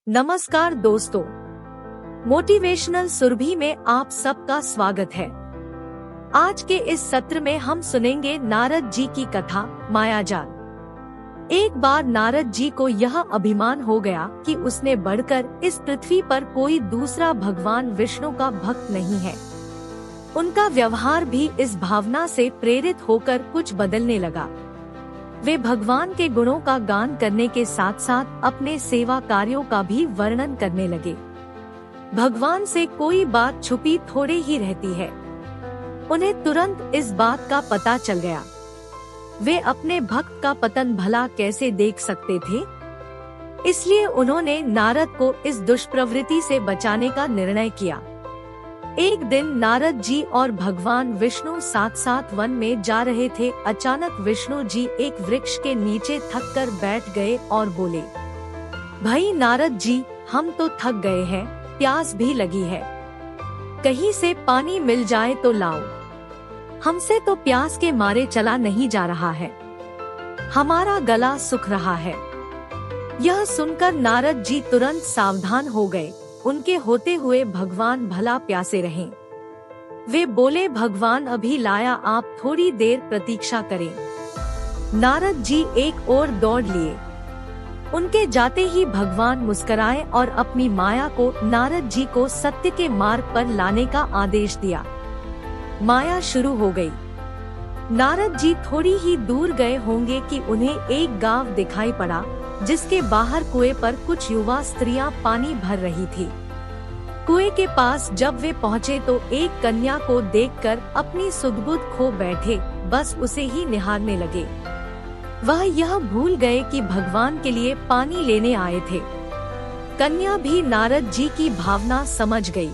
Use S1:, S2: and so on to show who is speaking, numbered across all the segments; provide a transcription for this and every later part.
S1: नमस्कार दोस्तों, मोटिवेशनल सुरभि में आप सबका स्वागत है। आज के इस सत्र में हम सुनेंगे नारद जी की कथा मायाजाल। एक बार नारद जी को यह अभिमान हो गया कि उसने बढ़कर इस पृथ्वी पर कोई दूसरा भगवान विष्णु का भक्त नहीं है। उनका व्यवहार भी इस भावना से प्रेरित होकर कुछ बदलने लगा। वे भगवान के गुणों का गान करने के साथ साथ अपने सेवा कार्यों का भी वर्णन करने लगे। भगवान से कोई बात छुपी थोड़े ही रहती है। उन्हें तुरंत इस बात का पता चल गया। वे अपने भक्त का पतन भला कैसे देख सकते थे, इसलिए उन्होंने नारद को इस दुष्प्रवृत्ति से बचाने का निर्णय किया। एक दिन नारद जी और भगवान विष्णु साथ साथ वन में जा रहे थे। अचानक विष्णु जी एक वृक्ष के नीचे थक कर बैठ गए और बोले, भाई नारद जी, हम तो थक गए हैं, प्यास भी लगी है, कहीं से पानी मिल जाए तो लाओ। हमसे तो प्यास के मारे चला नहीं जा रहा है, हमारा गला सूख रहा है। यह सुनकर नारद जी तुरंत सावधान हो गए। उनके होते हुए भगवान भला प्यासे रहें। वे बोले, भगवान अभी लाया, आप थोड़ी देर प्रतीक्षा करें। नारद जी एक ओर दौड़ लिए। उनके जाते ही भगवान मुस्कुराए और अपनी माया को नारद जी को सत्य के मार्ग पर लाने का आदेश दिया। माया शुरू हो गई। नारद जी थोड़ी ही दूर गए होंगे कि उन्हें एक गांव दिखाई पड़ा, जिसके बाहर कुएं पर कुछ युवा स्त्रियां पानी भर रही थी। कुएं के पास जब वे पहुँचे तो एक कन्या को देखकर अपनी सुध-बुध खो बैठे, बस उसे ही निहारने लगे। वह यह भूल गए कि भगवान के लिए पानी लेने आए थे। कन्या भी नारद जी की भावना समझ गई।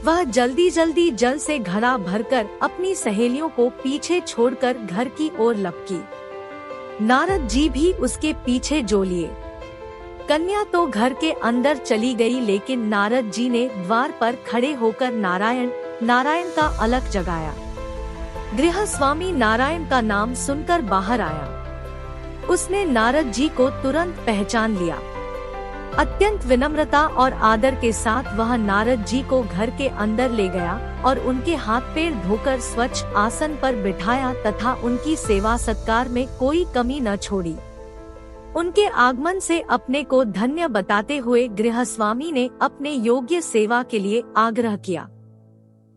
S1: वह जल्दी जल्दी जल से घड़ा भरकर अपनी सहेलियों को पीछे छोड़कर घर की ओर लपकी। नारद जी भी उसके पीछे जो लिए। कन्या तो घर के अंदर चली गई, लेकिन नारद जी ने द्वार पर खड़े होकर नारायण नारायण का अलख जगाया। गृहस्वामी नारायण का नाम सुनकर बाहर आया। उसने नारद जी को तुरंत पहचान लिया। अत्यंत विनम्रता और आदर के साथ वह नारद जी को घर के अंदर ले गया और उनके हाथ पैर धोकर स्वच्छ आसन पर बिठाया तथा उनकी सेवा सत्कार में कोई कमी न छोड़ी। उनके आगमन से अपने को धन्य बताते हुए गृहस्वामी ने अपने योग्य सेवा के लिए आग्रह किया।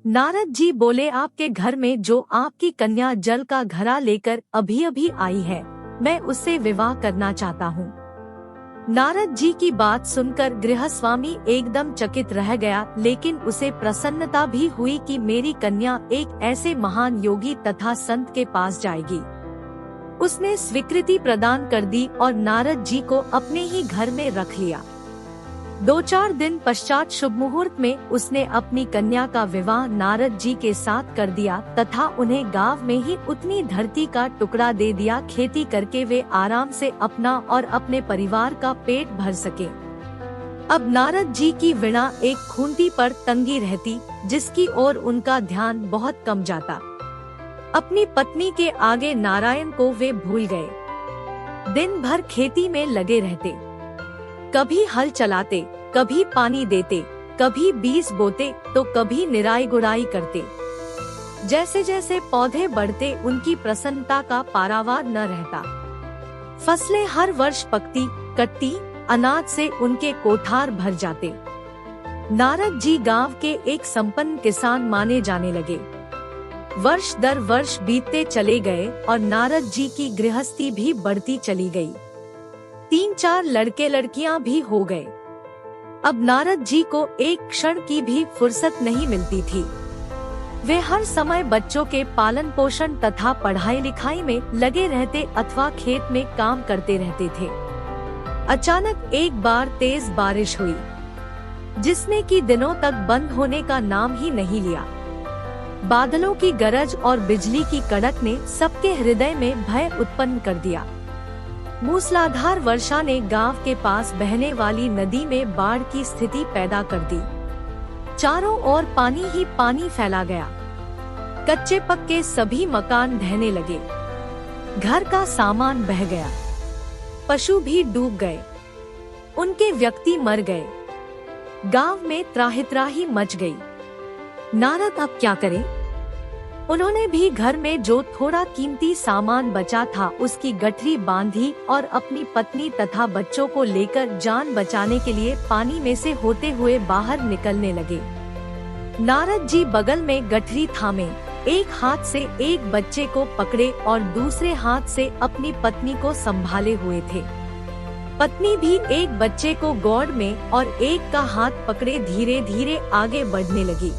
S1: नारद जी बोले, आपके घर में जो आपकी कन्या जल का घड़ा लेकर अभी अभी आई है, मैं उससे विवाह करना चाहता हूँ। नारद जी की बात सुनकर गृहस्वामी एकदम चकित रह गया, लेकिन उसे प्रसन्नता भी हुई कि मेरी कन्या एक ऐसे महान योगी तथा संत के पास जाएगी। उसने स्वीकृति प्रदान कर दी और नारद जी को अपने ही घर में रख लिया। 2-4 दिन पश्चात शुभ मुहूर्त में उसने अपनी कन्या का विवाह नारद जी के साथ कर दिया तथा उन्हें गांव में ही उतनी धरती का टुकड़ा दे दिया, खेती करके वे आराम से अपना और अपने परिवार का पेट भर सके। अब नारद जी की वीणा एक खूंटी पर तंगी रहती, जिसकी ओर उनका ध्यान बहुत कम जाता। अपनी पत्नी के आगे नारायण को वे भूल गए। दिन भर खेती में लगे रहते, कभी हल चलाते, कभी पानी देते, कभी बीज बोते तो कभी निराई गुड़ाई करते। जैसे जैसे पौधे बढ़ते उनकी प्रसन्नता का पारावार न रहता। फसलें हर वर्ष पकती कटती, अनाज से उनके कोठार भर जाते। नारद जी गांव के एक संपन्न किसान माने जाने लगे। वर्ष दर वर्ष बीतते चले गए और नारद जी की गृहस्थी भी बढ़ती चली गई। 3-4 लड़के लड़कियां भी हो गए। अब नारद जी को एक क्षण की भी फुर्सत नहीं मिलती थी। वे हर समय बच्चों के पालन पोषण तथा पढ़ाई लिखाई में लगे रहते अथवा खेत में काम करते रहते थे। अचानक एक बार तेज बारिश हुई, जिसने कि दिनों तक बंद होने का नाम ही नहीं लिया। बादलों की गरज और बिजली की कड़क ने सबके हृदय में भय उत्पन्न कर दिया। मूसलाधार वर्षा ने गांव के पास बहने वाली नदी में बाढ़ की स्थिति पैदा कर दी। चारों ओर पानी ही पानी फैला गया। कच्चे पक्के सभी मकान ढहने लगे। घर का सामान बह गया। पशु भी डूब गए। उनके व्यक्ति मर गए। गांव में त्राहि मच गई। नारद अब क्या करें? उन्होंने भी घर में जो थोड़ा कीमती सामान बचा था उसकी गठरी बांधी और अपनी पत्नी तथा बच्चों को लेकर जान बचाने के लिए पानी में से होते हुए बाहर निकलने लगे। नारद जी बगल में गठरी थामे, एक हाथ से एक बच्चे को पकड़े और दूसरे हाथ से अपनी पत्नी को संभाले हुए थे। पत्नी भी एक बच्चे को गोद में और एक का हाथ पकड़े धीरे धीरे आगे बढ़ने लगी।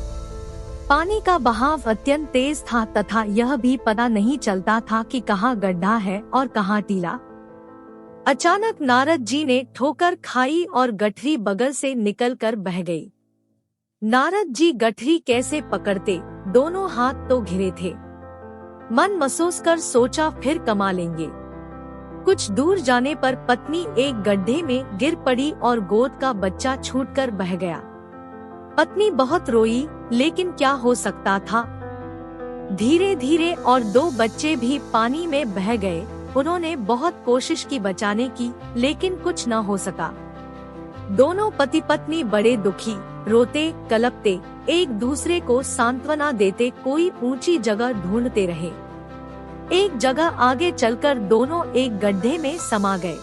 S1: पानी का बहाव अत्यंत तेज था तथा यह भी पता नहीं चलता था कि कहाँ गड्ढा है और कहाँ टीला। अचानक नारद जी ने ठोकर खाई और गठरी बगल से निकलकर बह गई। नारद जी गठरी कैसे पकड़ते, दोनों हाथ तो घिरे थे। मन महसूस कर सोचा फिर कमा लेंगे। कुछ दूर जाने पर पत्नी एक गड्ढे में गिर पड़ी और गोद का बच्चा छूटकर बह गया। पत्नी बहुत रोई, लेकिन क्या हो सकता था। धीरे धीरे और 2 बच्चे भी पानी में बह गए। उन्होंने बहुत कोशिश की बचाने की, लेकिन कुछ न हो सका। दोनों पति पत्नी बड़े दुखी, रोते कलपते, एक दूसरे को सांत्वना देते कोई ऊंची जगह ढूंढते रहे। एक जगह आगे चलकर दोनों एक गड्ढे में समा गए।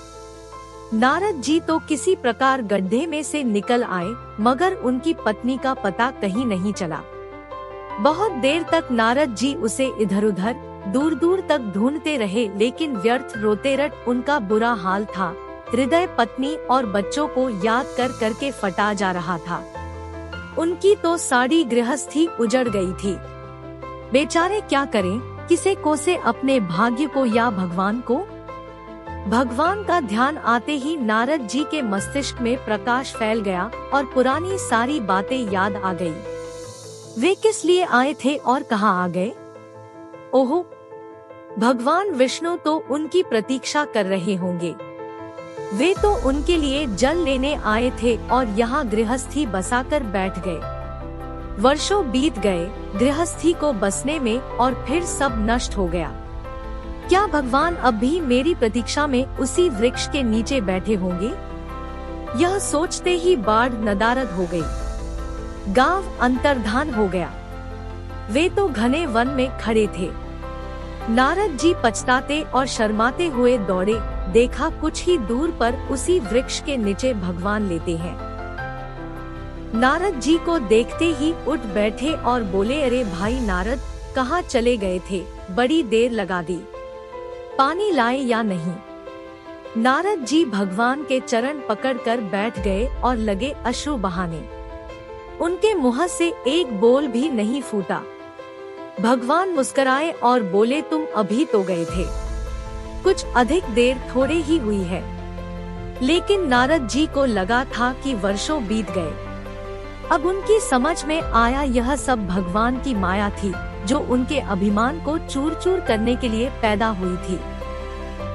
S1: नारद जी तो किसी प्रकार गड्ढे में से निकल आए, मगर उनकी पत्नी का पता कहीं नहीं चला। बहुत देर तक नारद जी उसे इधर उधर दूर दूर तक ढूंढते रहे, लेकिन व्यर्थ। रोते रट उनका बुरा हाल था। हृदय पत्नी और बच्चों को याद कर करके फटा जा रहा था। उनकी तो सारी गृहस्थी उजड़ गई थी। बेचारे क्या करें, किसे कोसे अपने भाग्य को या भगवान को। भगवान का ध्यान आते ही नारद जी के मस्तिष्क में प्रकाश फैल गया और पुरानी सारी बातें याद आ गई। वे किस लिए आए थे और कहाँ आ गए? ओहो, भगवान विष्णु तो उनकी प्रतीक्षा कर रहे होंगे। वे तो उनके लिए जल लेने आए थे और यहाँ गृहस्थी बसाकर बैठ गए। वर्षों बीत गए गृहस्थी को बसने में और फिर सब नष्ट हो गया। क्या भगवान अब भी मेरी प्रतीक्षा में उसी वृक्ष के नीचे बैठे होंगे? यह सोचते ही बाढ़ नदारद हो गई। गांव अंतर्धान हो गया। वे तो घने वन में खड़े थे। नारद जी पछताते और शर्माते हुए दौड़े। देखा कुछ ही दूर पर उसी वृक्ष के नीचे भगवान लेटे हैं। नारद जी को देखते ही उठ बैठे और बोले, अरे भाई नारद, कहाँ चले गए थे? बड़ी देर लगा दी, पानी लाए या नहीं? नारद जी भगवान के चरण पकड़कर बैठ गए और लगे अश्रु बहाने। उनके मुंह से एक बोल भी नहीं फूटा। भगवान मुस्कुराए और बोले, तुम अभी तो गए थे, कुछ अधिक देर थोड़े ही हुई है। लेकिन नारद जी को लगा था कि वर्षों बीत गए। अब उनकी समझ में आया यह सब भगवान की माया थी, जो उनके अभिमान को चूर चूर करने के लिए पैदा हुई थी।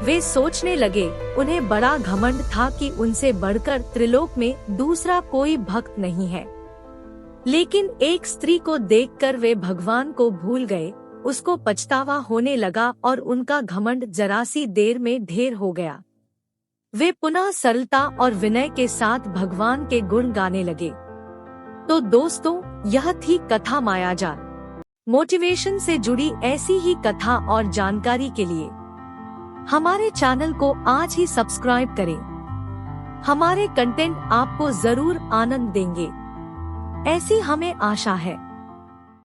S1: वे सोचने लगे, उन्हें बड़ा घमंड था कि उनसे बढ़कर त्रिलोक में दूसरा कोई भक्त नहीं है। लेकिन एक स्त्री को देखकर वे भगवान को भूल गए। उसको पछतावा होने लगा और उनका घमंड जरा सी देर में ढेर हो गया। वे पुनः सरलता और विनय के साथ भगवान के गुण गाने लगे। तो दोस्तों, यह थी कथा मायाजाल। मोटिवेशन से जुड़ी ऐसी ही कथा और जानकारी के लिए हमारे चैनल को आज ही सब्सक्राइब करें। हमारे कंटेंट आपको जरूर आनंद देंगे, ऐसी हमें आशा है।